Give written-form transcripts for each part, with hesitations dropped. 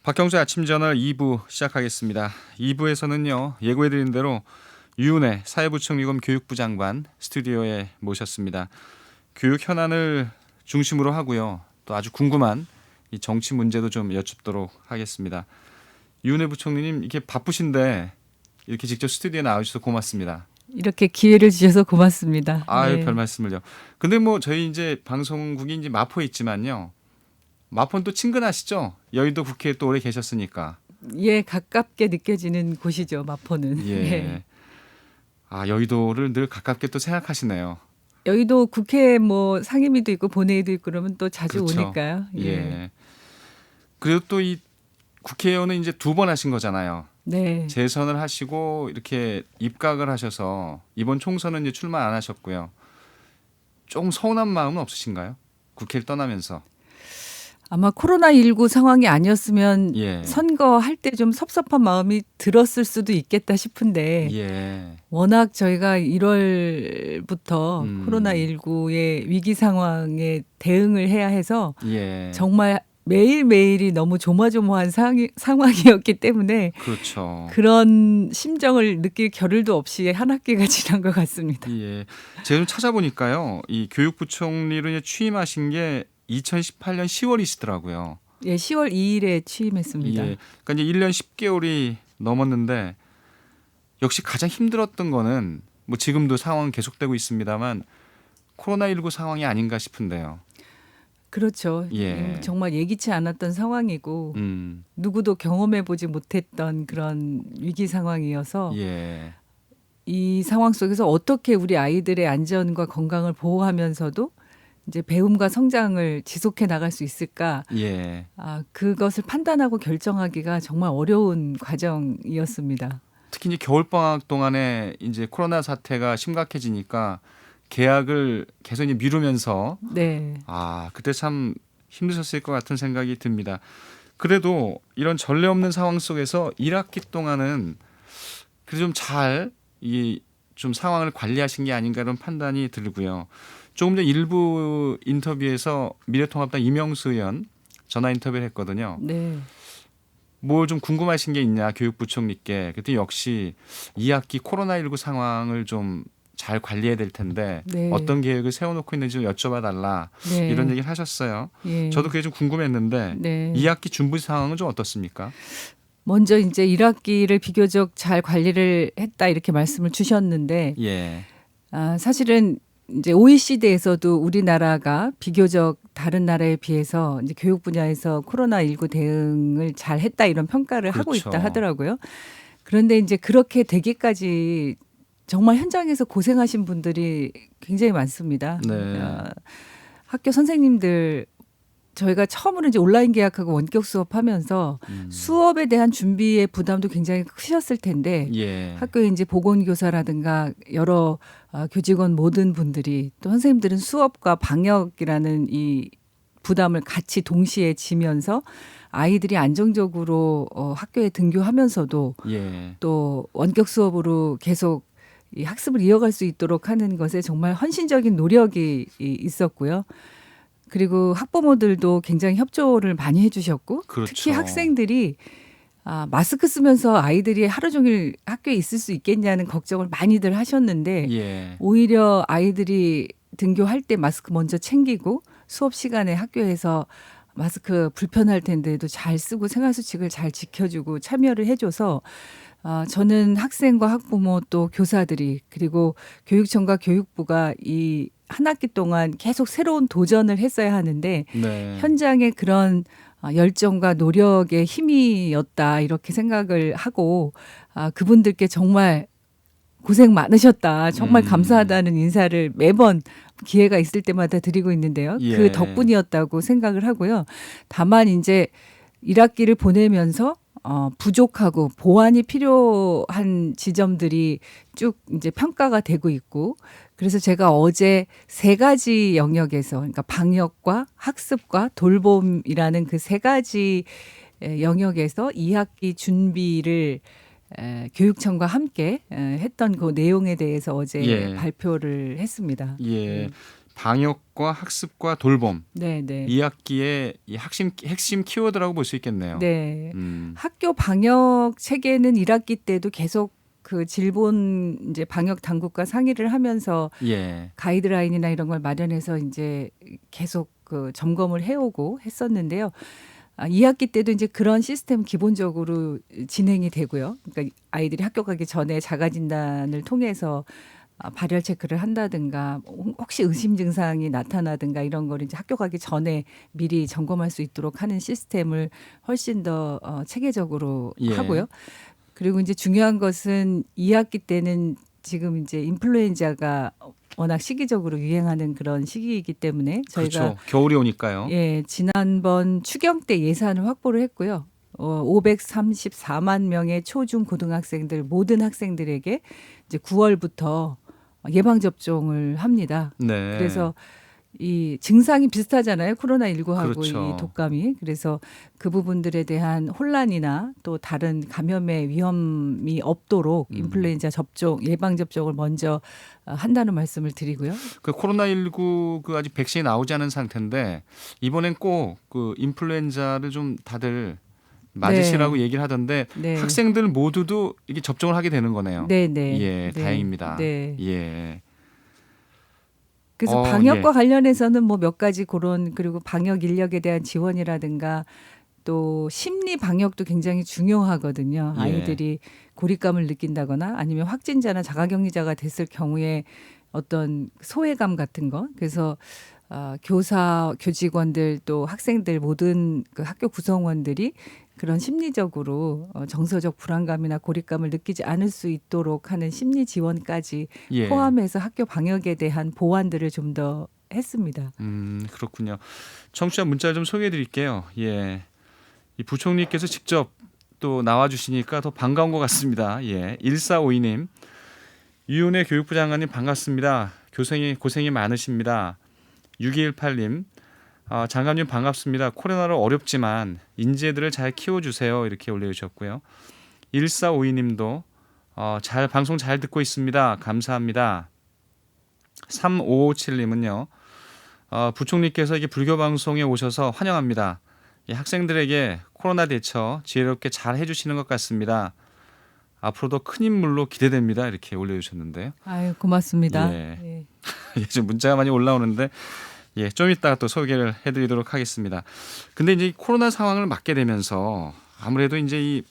박경수 아침저널 2부 시작하겠습니다. 2부에서는요. 예고해드린 대로 유은혜 사회부총리 겸 교육부 장관 스튜디오에 모셨습니다. 교육 현안을 중심으로 하고요. 또 아주 궁금한 이 정치 문제도 좀 여쭙도록 하겠습니다. 유은혜 부총리님 이렇게 바쁘신데 이렇게 직접 스튜디오에 나와주셔서 고맙습니다. 이렇게 기회를 주셔서 고맙습니다. 아유, 네. 별 말씀을요. 근데 뭐 저희 이제 방송국이 이제 마포에 있지만요. 마포는 또 친근하시죠? 여의도 국회에 또 오래 계셨으니까. 예, 가깝게 느껴지는 곳이죠, 마포는. 예. 예. 아, 여의도를 늘 가깝게 또 생각하시네요. 여의도 국회 뭐 상임위도 있고 본회의도 있고 그러면 또 자주 그렇죠. 오니까요. 예. 예. 그리고 또 이 국회의원은 이제 2번 하신 거잖아요. 네. 재선을 하시고 이렇게 입각을 하셔서 이번 총선은 이제 출마 안 하셨고요. 조금 서운한 마음은 없으신가요? 국회를 떠나면서. 아마 코로나19 상황이 아니었으면 예. 선거할 때 좀 섭섭한 마음이 들었을 수도 있겠다 싶은데 예. 워낙 저희가 1월부터 코로나19의 위기 상황에 대응을 해야 해서 예. 정말 매일매일이 너무 조마조마한 상황이었기 때문에 그렇죠. 그런 심정을 느낄 겨를도 없이 한 학기가 지난 것 같습니다. 예. 제가 좀 찾아보니까요. 이 교육부총리로 이제 취임하신 게 2018년 10월이시더라고요. 예, 10월 2일에 취임했습니다. 예. 그러니까 이제 1년 10개월이 넘었는데 역시 가장 힘들었던 거는 뭐 지금도 상황은 계속되고 있습니다만 코로나19 상황이 아닌가 싶은데요. 그렇죠. 예. 정말 예기치 않았던 상황이고 누구도 경험해보지 못했던 그런 위기 상황이어서 예. 이 상황 속에서 어떻게 우리 아이들의 안전과 건강을 보호하면서도 이제 배움과 성장을 지속해 나갈 수 있을까? 예. 그것을 판단하고 결정하기가 정말 어려운 과정이었습니다. 특히 이제 겨울방학 동안에 이제 코로나 사태가 심각해지니까 계약을 계속 이제 미루면서 네. 그때 참 힘드셨을 것 같은 생각이 듭니다. 그래도 이런 전례 없는 상황 속에서 1학기 동안은 그래도 좀 잘 이 좀 상황을 관리하신 게 아닌가 이런 판단이 들고요. 조금 전 일부 인터뷰에서 미래통합당 이명수 의원 전화 인터뷰를 했거든요. 네. 뭘 좀 궁금하신 게 있냐 교육부총리께. 그랬더니 역시 2학기 코로나19 상황을 좀 잘 관리해야 될 텐데 네. 어떤 계획을 세워놓고 있는지 좀 여쭤봐 달라 네. 이런 얘기를 하셨어요. 예. 저도 그게 좀 궁금했는데 네. 2학기 준비 상황은 좀 어떻습니까? 먼저 이제 1학기를 비교적 잘 관리를 했다 이렇게 말씀을 주셨는데 예. 사실은 이제 OECD에서도 우리나라가 비교적 다른 나라에 비해서 이제 교육 분야에서 코로나19 대응을 잘 했다 이런 평가를 하고 그렇죠. 있다 하더라고요. 그런데 이제 그렇게 되기까지 정말 현장에서 고생하신 분들이 굉장히 많습니다. 네. 학교 선생님들 저희가 처음으로 이제 온라인 계약하고 원격 수업하면서 수업에 대한 준비의 부담도 굉장히 크셨을 텐데 예. 학교에 이제 보건교사라든가 여러 교직원 모든 분들이 또 선생님들은 수업과 방역이라는 이 부담을 같이 동시에 지면서 아이들이 안정적으로 학교에 등교하면서도 예. 또 원격 수업으로 계속 이 학습을 이어갈 수 있도록 하는 것에 정말 헌신적인 노력이 있었고요. 그리고 학부모들도 굉장히 협조를 많이 해주셨고 그렇죠. 특히 학생들이 마스크 쓰면서 아이들이 하루 종일 학교에 있을 수 있겠냐는 걱정을 많이들 하셨는데 예. 오히려 아이들이 등교할 때 마스크 먼저 챙기고 수업 시간에 학교에서 마스크 불편할 텐데도 잘 쓰고 생활수칙을 잘 지켜주고 참여를 해줘서 저는 학생과 학부모 또 교사들이 그리고 교육청과 교육부가 이 한 학기 동안 계속 새로운 도전을 했어야 하는데 네. 현장의 그런 열정과 노력의 힘이었다 이렇게 생각을 하고 그분들께 정말 고생 많으셨다. 정말 감사하다는 인사를 매번 기회가 있을 때마다 드리고 있는데요. 예. 그 덕분이었다고 생각을 하고요. 다만 이제 1학기를 보내면서 부족하고 보완이 필요한 지점들이 쭉 이제 평가가 되고 있고 그래서 제가 어제 3가지 영역에서 그러니까 방역과 학습과 돌봄이라는 그 3가지 영역에서 2학기 준비를 교육청과 함께 했던 그 내용에 대해서 어제 발표를 했습니다. 예. 방역과 학습과 돌봄 네, 네. 2학기의 이 핵심 키워드라고 볼 수 있겠네요. 네. 음, 학교 방역 체계는 1학기 때도 계속 그 질본 이제 방역 당국과 상의를 하면서 예, 가이드라인이나 이런 걸 마련해서 이제 계속 그 점검을 해오고 했었는데요. 2학기 때도 이제 그런 시스템 기본적으로 진행이 되고요. 그러니까 아이들이 학교 가기 전에 자가 진단을 통해서 발열 체크를 한다든가 혹시 의심 증상이 나타나든가 이런 걸 이제 학교 가기 전에 미리 점검할 수 있도록 하는 시스템을 훨씬 더 체계적으로 예. 하고요. 그리고 이제 중요한 것은 2학기 때는 지금 이제 인플루엔자가 워낙 시기적으로 유행하는 그런 시기이기 때문에 저희가 그렇죠. 겨울이 오니까요. 예, 지난번 추경 때 예산을 확보를 했고요. 534만 명의 초중 고등학생들 모든 학생들에게 이제 9월부터 예방 접종을 합니다. 네. 그래서 이 증상이 비슷하잖아요. 코로나19하고 그렇죠. 이 독감이. 그래서 그 부분들에 대한 혼란이나 또 다른 감염의 위험이 없도록 인플루엔자 접종, 예방 접종을 먼저 한다는 말씀을 드리고요. 그 코로나19 그 아직 백신이 나오지 않은 상태인데 이번엔 꼭 그 인플루엔자를 좀 다들 맞으시라고 네. 얘기를 하던데 네. 학생들 모두도 이게 접종을 하게 되는 거네요. 네, 네. 예, 네. 다행입니다. 네. 예. 그래서 예. 방역과 관련해서는 뭐 몇 가지 그런 그리고 방역 인력에 대한 지원이라든가 또 심리 방역도 굉장히 중요하거든요. 예. 아이들이 고립감을 느낀다거나 아니면 확진자나 자가격리자가 됐을 경우에 어떤 소외감 같은 거. 그래서 교사, 교직원들 또 학생들 모든 그 학교 구성원들이 그런 심리적으로 정서적 불안감이나 고립감을 느끼지 않을 수 있도록 하는 심리 지원까지 예. 포함해서 학교 방역에 대한 보완들을 좀 더 했습니다. 그렇군요. 청취자 문자 좀 소개해 드릴게요. 예. 이 부총리께서 직접 또 나와 주시니까 더 반가운 것 같습니다. 예. 1452님. 유은혜 교육부 장관님 반갑습니다. 고생이 많으십니다. 6218님. 장관님 반갑습니다. 코로나로 어렵지만 인재들을 잘 키워주세요. 이렇게 올려주셨고요. 1452님도 방송 잘 듣고 있습니다. 감사합니다. 3557님은요. 부총리께서 이게 불교 방송에 오셔서 환영합니다. 학생들에게 코로나 대처 지혜롭게 잘 해주시는 것 같습니다. 앞으로도 큰 인물로 기대됩니다. 이렇게 올려주셨는데요. 아유, 고맙습니다. 예. 예. 예, 지금 문자가 많이 올라오는데 예, 좀 이따가 또 소개를 해드리도록 하겠습니다. 근데 이제 코로나 상황을 맞게 되면서 아무래도 이제 이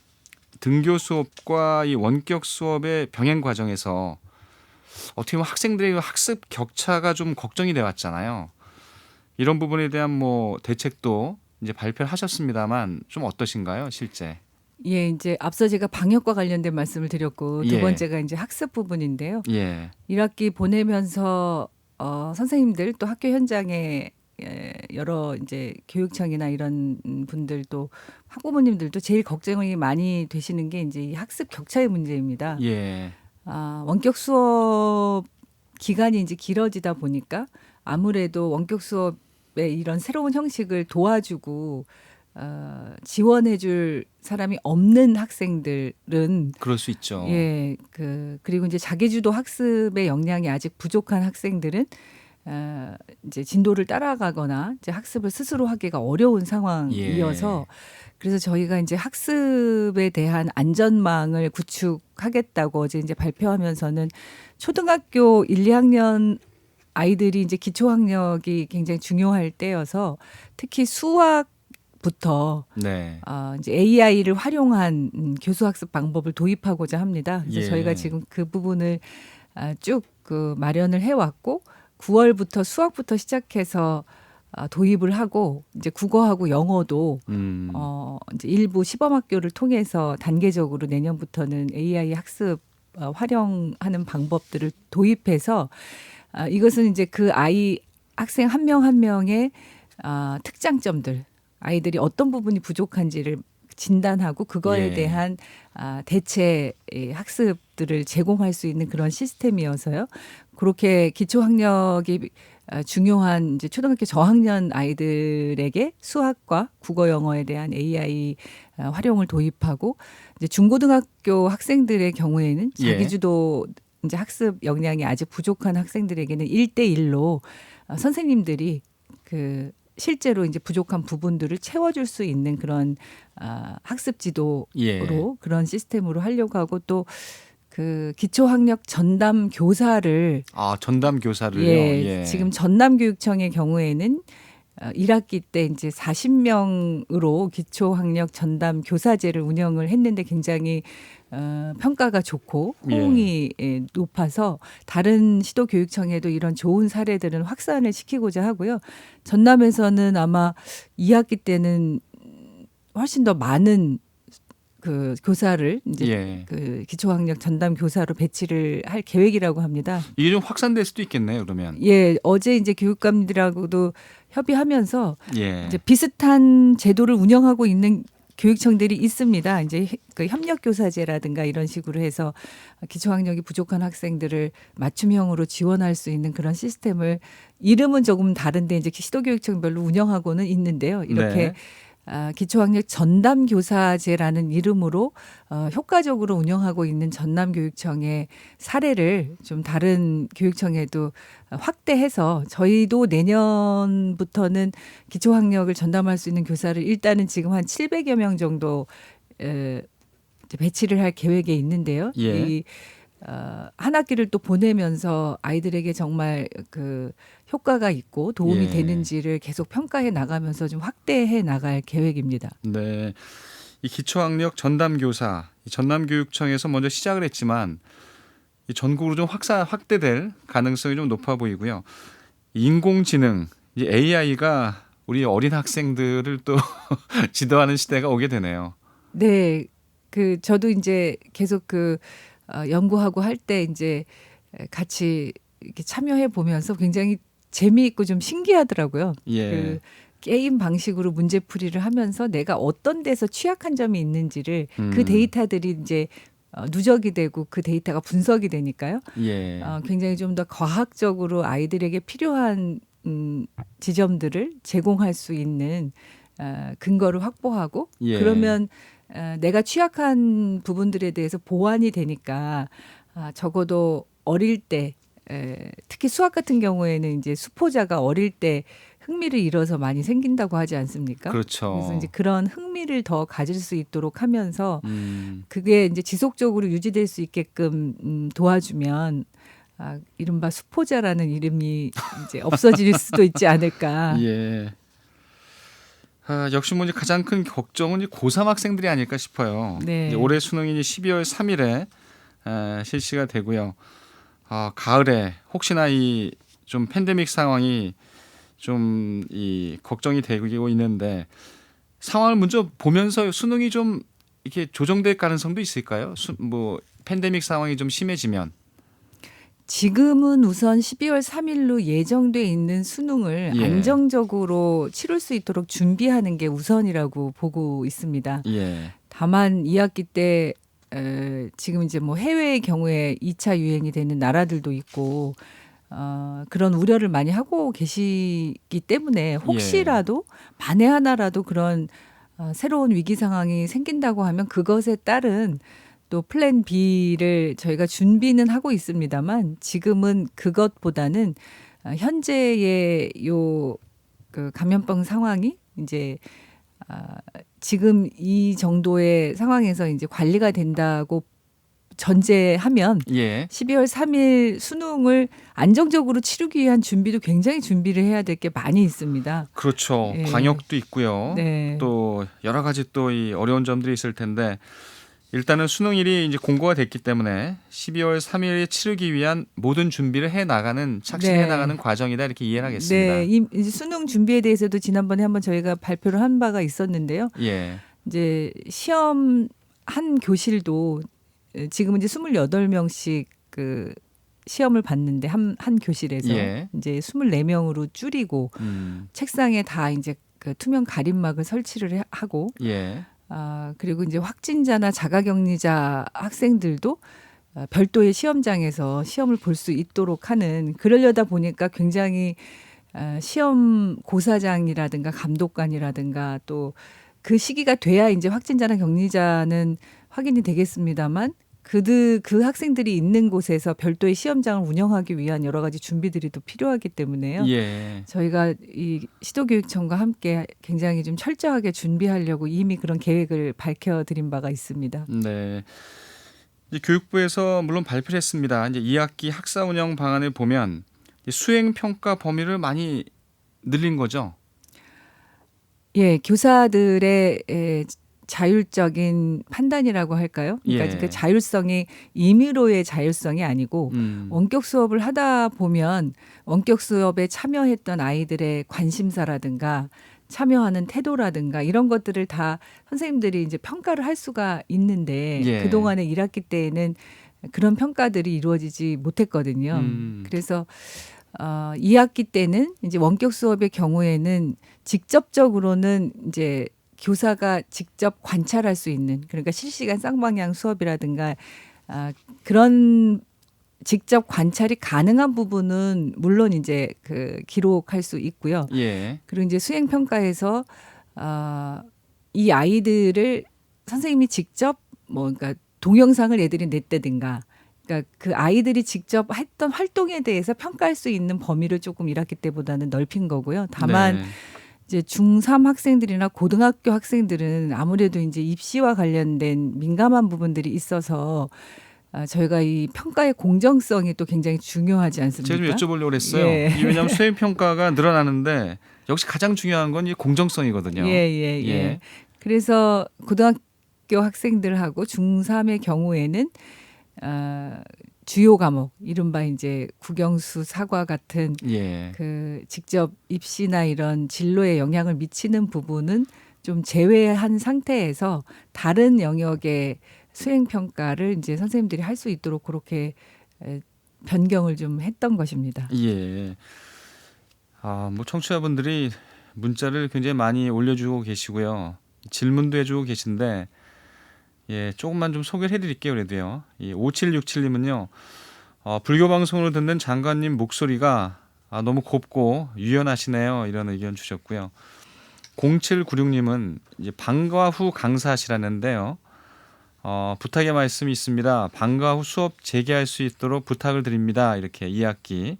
등교 수업과 이 원격 수업의 병행 과정에서 어떻게 보면 학생들의 학습 격차가 좀 걱정이 돼 왔잖아요. 이런 부분에 대한 뭐 대책도 이제 발표를 하셨습니다만 좀 어떠신가요, 실제? 예, 이제 앞서 제가 방역과 관련된 말씀을 드렸고 두 예. 번째가 이제 학습 부분인데요. 예, 1학기 보내면서 선생님들 또 학교 현장에 여러 이제 교육청이나 이런 분들도 학부모님들도 제일 걱정이 많이 되시는 게 이제 이 학습 격차의 문제입니다. 예, 원격 수업 기간이 이제 길어지다 보니까 아무래도 원격 수업의 이런 새로운 형식을 도와주고 지원해줄 사람이 없는 학생들은 그럴 수 있죠. 예, 그리고 이제 자기주도 학습의 역량이 아직 부족한 학생들은 이제 진도를 따라가거나 이제 학습을 스스로 하기가 어려운 상황이어서 그래서 저희가 이제 학습에 대한 안전망을 구축하겠다고 어제 이제 발표하면서는 초등학교 1, 2학년 아이들이 이제 기초학력이 굉장히 중요할 때여서 특히 수학부터 네. 이제 AI를 활용한 교수학습 방법을 도입하고자 합니다. 그래서 예. 저희가 지금 그 부분을 쭉 그 마련을 해왔고 9월부터 수학부터 시작해서 도입을 하고 이제 국어하고 영어도 이제 일부 시범학교를 통해서 단계적으로 내년부터는 AI 학습 활용하는 방법들을 도입해서 이것은 이제 그 아이 학생 한 명 한 명의 특장점들 아이들이 어떤 부분이 부족한지를 진단하고 그거에 예. 대한 대체 학습들을 제공할 수 있는 그런 시스템이어서요. 그렇게 기초학력이 중요한 이제 초등학교 저학년 아이들에게 수학과 국어 영어에 대한 AI 활용을 도입하고 이제 중고등학교 학생들의 경우에는 예. 자기주도 이제 학습 역량이 아직 부족한 학생들에게는 1대1로 선생님들이 그 실제로 이제 부족한 부분들을 채워줄 수 있는 그런 학습 지도로 예. 그런 시스템으로 하려고 하고 또 그 기초학력 전담 교사를 전담 교사를요. 예, 예. 지금 전남교육청의 경우에는 1학기 때 이제 40명으로 기초학력 전담 교사제를 운영을 했는데 굉장히 평가가 좋고 호응이 높아서 다른 시도교육청에도 이런 좋은 사례들은 확산을 시키고자 하고요. 전남에서는 아마 2학기 때는 훨씬 더 많은 그 교사를 이제 예. 그 기초학력 전담 교사로 배치를 할 계획이라고 합니다. 이게 좀 확산될 수도 있겠네요. 그러면. 예, 어제 이제 교육감들하고도 협의하면서 예. 이제 비슷한 제도를 운영하고 있는 교육청들이 있습니다. 이제 그 협력교사제라든가 이런 식으로 해서 기초학력이 부족한 학생들을 맞춤형으로 지원할 수 있는 그런 시스템을 이름은 조금 다른데 이제 시도교육청별로 운영하고는 있는데요. 이렇게 네. 기초학력 전담교사제라는 이름으로 효과적으로 운영하고 있는 전남교육청의 사례를 좀 다른 교육청에도 확대해서 저희도 내년부터는 기초학력을 전담할 수 있는 교사를 일단은 지금 한 700여 명 정도 이제 배치를 할 계획에 있는데요. 예. 이 한 학기를 또 보내면서 아이들에게 정말 그 효과가 있고 도움이 예. 되는지를 계속 평가해 나가면서 좀 확대해 나갈 계획입니다. 네. 이 기초학력 전담 교사, 이 전남교육청에서 먼저 시작을 했지만 이 전국으로 좀 확대될 가능성이 좀 높아 보이고요. 인공지능, 이 AI가 우리 어린 학생들을 또 지도하는 시대가 오게 되네요. 네, 그 저도 이제 계속 그 연구하고 할 때 이제 같이 이렇게 참여해 보면서 굉장히 재미있고 좀 신기하더라고요. 예. 그 게임 방식으로 문제풀이를 하면서 내가 어떤 데서 취약한 점이 있는지를 그 데이터들이 이제 누적이 되고 그 데이터가 분석이 되니까요. 예. 굉장히 좀 더 과학적으로 아이들에게 필요한 지점들을 제공할 수 있는 근거를 확보하고 예. 그러면 내가 취약한 부분들에 대해서 보완이 되니까 적어도 어릴 때 특히 수학 같은 경우에는 이제 수포자가 어릴 때 흥미를 잃어서 많이 생긴다고 하지 않습니까? 그렇죠. 그래서 이제 그런 흥미를 더 가질 수 있도록 하면서 음. 그게 이제 지속적으로 유지될 수 있게끔 도와주면 이른바 수포자라는 이름이 이제 없어질 수도 있지 않을까. 예. 역시 뭐 이제 가장 큰 걱정은 이제 고3 학생들이 아닐까 싶어요. 네. 이제 올해 수능이 12월 3일에 실시가 되고요. 가을에 혹시나 이 좀 팬데믹 상황이 좀 이 걱정이 되고 있는데 상황을 먼저 보면서 수능이 좀 이렇게 조정될 가능성도 있을까요? 뭐 팬데믹 상황이 좀 심해지면. 지금은 우선 12월 3일로 예정돼 있는 수능을 예. 안정적으로 치룰 수 있도록 준비하는 게 우선이라고 보고 있습니다. 예. 다만 2학기 때 지금 이제 뭐 해외의 경우에 2차 유행이 되는 나라들도 있고 그런 우려를 많이 하고 계시기 때문에 혹시라도 만에 하나라도 그런 새로운 위기 상황이 생긴다고 하면 그것에 따른 또 플랜 B를 저희가 준비는 하고 있습니다만 지금은 그것보다는 현재의 요 그 감염병 상황이 이제 지금 이 정도의 상황에서 이제 관리가 된다고 전제하면 예. 12월 3일 수능을 안정적으로 치르기 위한 준비도 굉장히 준비를 해야 될 게 많이 있습니다. 그렇죠. 예. 방역도 있고요. 네. 또 여러 가지 또 이 어려운 점들이 있을 텐데 일단은 수능일이 이제 공고가 됐기 때문에 12월 3일에 치르기 위한 모든 준비를 해 나가는 착실해 네. 나가는 과정이다 이렇게 이해를 하겠습니다. 네, 이제 수능 준비에 대해서도 지난번에 한번 저희가 발표를 한 바가 있었는데요. 예. 이제 시험 한 교실도 지금 이제 28명씩 그 시험을 봤는데 한 교실에서 예. 이제 24명으로 줄이고 책상에 다 이제 그 투명 가림막을 설치를 하고 예. 그리고 이제 확진자나 자가격리자 학생들도 별도의 시험장에서 시험을 볼 수 있도록 하는 그러려다 보니까 굉장히 시험 고사장이라든가 감독관이라든가 또 그 시기가 돼야 이제 확진자나 격리자는 확인이 되겠습니다만 그 학생들이 있는 곳에서 별도의 시험장을 운영하기 위한 여러 가지 준비들이 또 필요하기 때문에요. 예. 저희가 이 시도교육청과 함께 굉장히 좀 철저하게 준비하려고 이미 그런 계획을 밝혀드린 바가 있습니다. 네. 이제 교육부에서 물론 발표를 했습니다. 이제 2학기 학사 운영 방안을 보면 수행 평가 범위를 많이 늘린 거죠. 예, 교사들의 자율적인 판단이라고 할까요? 그러니까 예. 그 자율성이 임의로의 자율성이 아니고 음. 원격 수업을 하다 보면 원격 수업에 참여했던 아이들의 관심사라든가 참여하는 태도라든가 이런 것들을 다 선생님들이 이제 평가를 할 수가 있는데 예. 그동안에 1학기 때에는 그런 평가들이 이루어지지 못했거든요. 그래서 2학기 때는 이제 원격 수업의 경우에는 직접적으로는 이제 교사가 직접 관찰할 수 있는 그러니까 실시간 쌍방향 수업이라든가 그런 직접 관찰이 가능한 부분은 물론 이제 그 기록할 수 있고요. 예. 그리고 이제 수행 평가에서 이 아이들을 선생님이 직접 뭐 그러니까 동영상을 애들이 냈다든가 그러니까 그 아이들이 직접 했던 활동에 대해서 평가할 수 있는 범위를 조금 1학기 때보다는 넓힌 거고요. 다만 네. 이제 중3 학생들이나 고등학교 학생들은 아무래도 이제 입시와 관련된 민감한 부분들이 있어서 저희가 이 평가의 공정성이 또 굉장히 중요하지 않습니까? 제가 좀 여쭤보려고 그랬어요. 예. 이게 왜냐하면 수행 평가가 늘어나는데 역시 가장 중요한 건 이 공정성이거든요. 예. 그래서 고등학교 학생들하고 중3의 경우에는 주요 과목, 이른바 이제 국영수, 사과 같은 예. 그 직접 입시나 이런 진로에 영향을 미치는 부분은 좀 제외한 상태에서 다른 영역의 수행 평가를 이제 선생님들이 할 수 있도록 그렇게 변경을 좀 했던 것입니다. 예. 뭐 청취자분들이 문자를 굉장히 많이 올려주고 계시고요. 질문도 해주고 계신데 예, 조금만 좀 소개를 해드릴게요. 그래도요. 이 5767님은요. 불교 방송을 듣는 장관님 목소리가 너무 곱고 유연하시네요. 이런 의견 주셨고요. 0796님은 이제 방과 후 강사하시라는데요. 부탁의 말씀이 있습니다. 방과 후 수업 재개할 수 있도록 부탁을 드립니다. 이렇게 2학기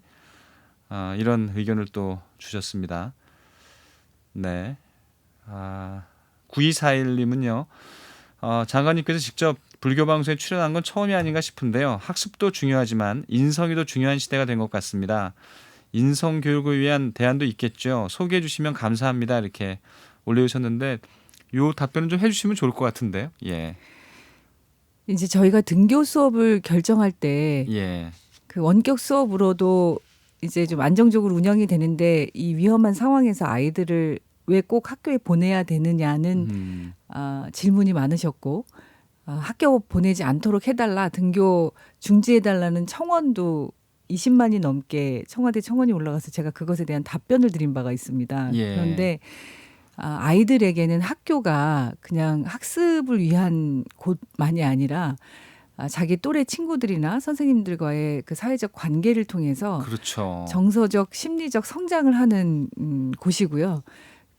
이런 의견을 또 주셨습니다. 네. 9241님은요. 장관님께서 직접 불교 방송에 출연한 건 처음이 아닌가 싶은데요. 학습도 중요하지만 인성이 더 중요한 시대가 된 것 같습니다. 인성 교육을 위한 대안도 있겠죠. 소개해 주시면 감사합니다. 이렇게 올려주셨는데 요 답변을 좀 해주시면 좋을 것 같은데요. 예. 이제 저희가 등교 수업을 결정할 때 예. 그 원격 수업으로도 이제 좀 안정적으로 운영이 되는데 이 위험한 상황에서 아이들을 왜 꼭 학교에 보내야 되느냐는 질문이 많으셨고 학교 보내지 않도록 해달라 등교 중지해달라는 청원도 20만이 넘게 청와대 청원이 올라가서 제가 그것에 대한 답변을 드린 바가 있습니다. 예. 그런데 아이들에게는 학교가 그냥 학습을 위한 곳만이 아니라 자기 또래 친구들이나 선생님들과의 그 사회적 관계를 통해서 그렇죠. 정서적, 심리적 성장을 하는 곳이고요.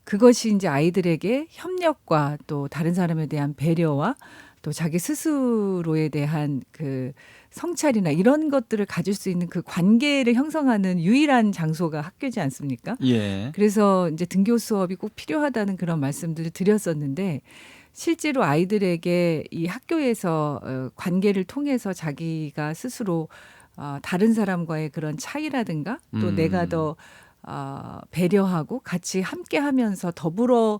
그것이 이제 아이들에게 협력과 또 다른 사람에 대한 배려와 또 자기 스스로에 대한 그 성찰이나 이런 것들을 가질 수 있는 그 관계를 형성하는 유일한 장소가 학교지 않습니까? 예. 그래서 이제 등교 수업이 꼭 필요하다는 그런 말씀들을 드렸었는데 실제로 아이들에게 이 학교에서 관계를 통해서 자기가 스스로 다른 사람과의 그런 차이라든가 또 내가 더 배려하고 같이 함께하면서 더불어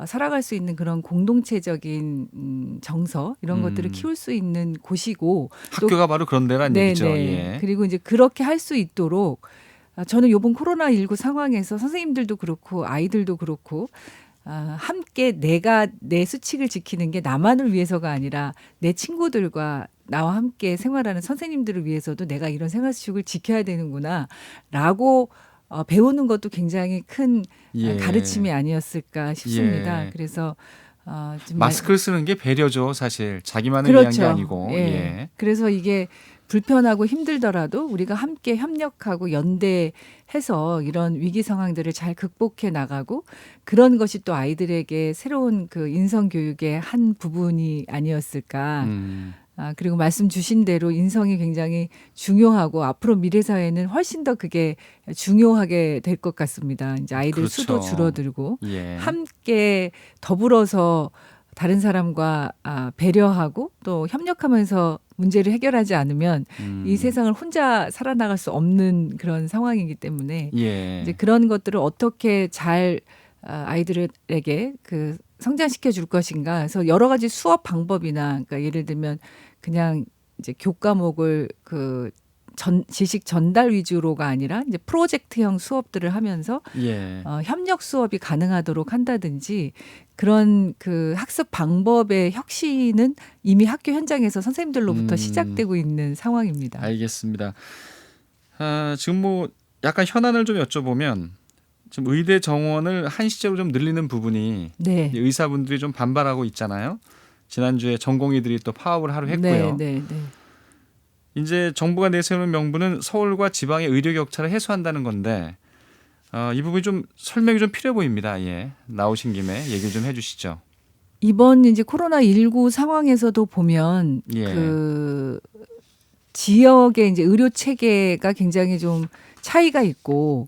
살아갈 수 있는 그런 공동체적인 정서 이런 것들을 키울 수 있는 곳이고 학교가 바로 그런 데란 얘기죠. 예. 그리고 이제 그렇게 할 수 있도록 저는 이번 코로나19 상황에서 선생님들도 그렇고 아이들도 그렇고 함께 내가 내 수칙을 지키는 게 나만을 위해서가 아니라 내 친구들과 나와 함께 생활하는 선생님들을 위해서도 내가 이런 생활 수칙을 지켜야 되는구나라고 배우는 것도 굉장히 큰 예. 가르침이 아니었을까 싶습니다. 예. 그래서 좀 마스크를 쓰는 게 배려죠, 사실. 자기만을 위한 게 아니고. 예. 그래서 이게 불편하고 힘들더라도 우리가 함께 협력하고 연대해서 이런 위기 상황들을 잘 극복해 나가고 그런 것이 또 아이들에게 새로운 그 인성 교육의 한 부분이 아니었을까. 그리고 말씀 주신 대로 인성이 굉장히 중요하고 앞으로 미래 사회는 훨씬 더 그게 중요하게 될 것 같습니다. 이제 아이들 그렇죠. 수도 줄어들고 예. 함께 더불어서 다른 사람과 배려하고 또 협력하면서 문제를 해결하지 않으면 이 세상을 혼자 살아나갈 수 없는 그런 상황이기 때문에 예. 이제 그런 것들을 어떻게 잘 아이들에게 그 성장시켜 줄 것인가. 그래서 여러 가지 수업 방법이나 그러니까 예를 들면 그냥 이제 교과목을 지식 전달 위주로가 아니라 이제 프로젝트형 수업들을 하면서 예. 협력 수업이 가능하도록 한다든지 그런 그 학습 방법의 혁신은 이미 학교 현장에서 선생님들로부터 시작되고 있는 상황입니다. 알겠습니다. 지금 뭐 약간 현안을 좀 여쭤보면 지금 의대 정원을 한시적으로 좀 늘리는 부분이 네. 이제 의사분들이 좀 반발하고 있잖아요. 지난주에 전공의들이 또 파업을 하루 했고요. 네. 이제 정부가 내세우는 명분은 서울과 지방의 의료 격차를 해소한다는 건데 이 부분이 좀 설명이 좀 필요해 보입니다. 예. 나오신 김에 얘기 좀 해주시죠. 이번 이제 코로나19 상황에서도 보면 예. 그 지역의 이제 의료 체계가 굉장히 좀 차이가 있고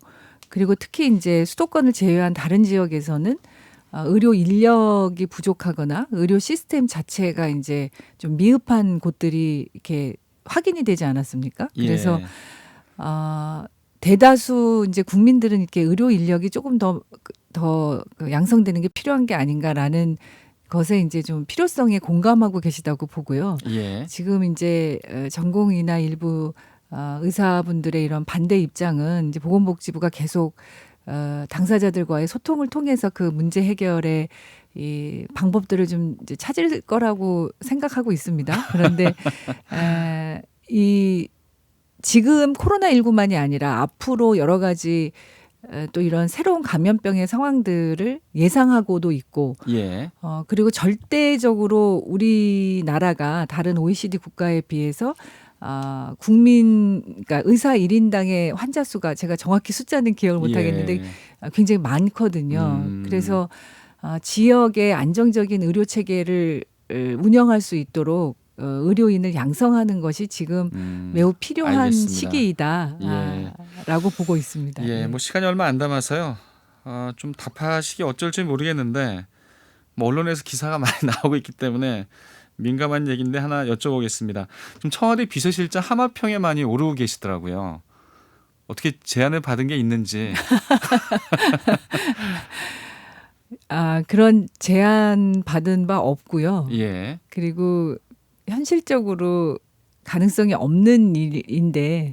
그리고 특히 이제 수도권을 제외한 다른 지역에서는 의료 인력이 부족하거나 의료 시스템 자체가 이제 좀 미흡한 곳들이 이렇게 확인이 되지 않았습니까? 그래서 예. 대다수 이제 국민들은 이렇게 의료 인력이 조금 더 양성되는 게 필요한 게 아닌가라는 것에 이제 좀 필요성에 공감하고 계시다고 보고요. 예. 지금 이제 전공의나 일부 의사분들의 이런 반대 입장은 이제 보건복지부가 계속 당사자들과의 소통을 통해서 그 문제 해결의 이 방법들을 좀 이제 찾을 거라고 생각하고 있습니다. 그런데 이 지금 코로나19만이 아니라 앞으로 여러 가지 또 이런 새로운 감염병의 상황들을 예상하고도 있고 예. 그리고 절대적으로 우리나라가 다른 OECD 국가에 비해서 그러니까 의사 1인당의 환자 수가 제가 정확히 숫자는 기억을 못 하겠는데 굉장히 많거든요. 그래서 지역의 안정적인 의료 체계를 운영할 수 있도록 의료인을 양성하는 것이 지금 매우 필요한 알겠습니다. 시기이다라고 보고 있습니다. 예. 뭐 시간이 얼마 안 남아서요. 좀 답하시기 어쩔지 모르겠는데 뭐 언론에서 기사가 많이 나오고 있기 때문에 민감한 얘기인데 하나 여쭤보겠습니다. 지금 청와대 비서실장 하마평에 많이 오르고 계시더라고요. 어떻게 제안을 받은 게 있는지. 그런 제안 받은 바 없고요. 예. 그리고 현실적으로 가능성이 없는 일인데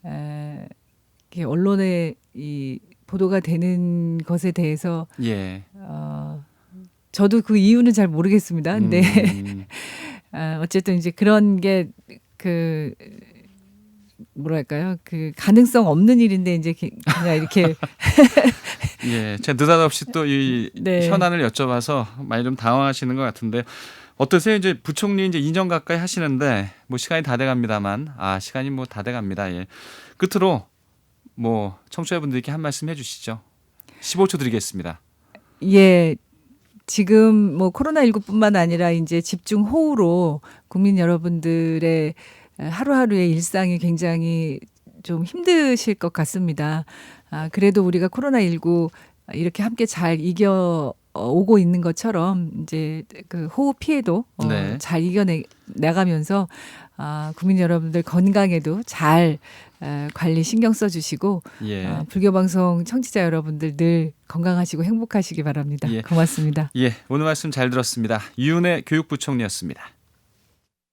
이렇게 언론에 이 보도가 되는 것에 대해서 예. 저도 그 이유는 잘 모르겠습니다. 근데 어쨌든 이제 그런 게 뭐랄까요? 그 가능성 없는 일인데 이제 그냥 이렇게 예. 제가 느닷없이 또 이 네. 현안을 여쭤봐서 많이 좀 당황하시는 것 같은데 어떠세요? 이제 부총리 이제 2년 가까이 하시는데 뭐 시간이 다 돼갑니다만 시간이 뭐 다 돼갑니다. 예. 끝으로 뭐 청취자분들께 한 말씀 해주시죠. 15초 드리겠습니다. 예. 지금 뭐 코로나19뿐만 아니라 이제 집중 호우로 국민 여러분들의 하루하루의 일상이 굉장히 좀 힘드실 것 같습니다. 그래도 우리가 코로나19 이렇게 함께 잘 이겨 오고 있는 것처럼 이제 그 호우 피해도 네. 잘 나가면서 국민 여러분들 건강에도 잘 관리 신경 써주시고 예. 불교방송 청취자 여러분들 늘 건강하시고 행복하시기 바랍니다. 예. 고맙습니다. 예. 오늘 말씀 잘 들었습니다. 유은혜 교육부총리였습니다.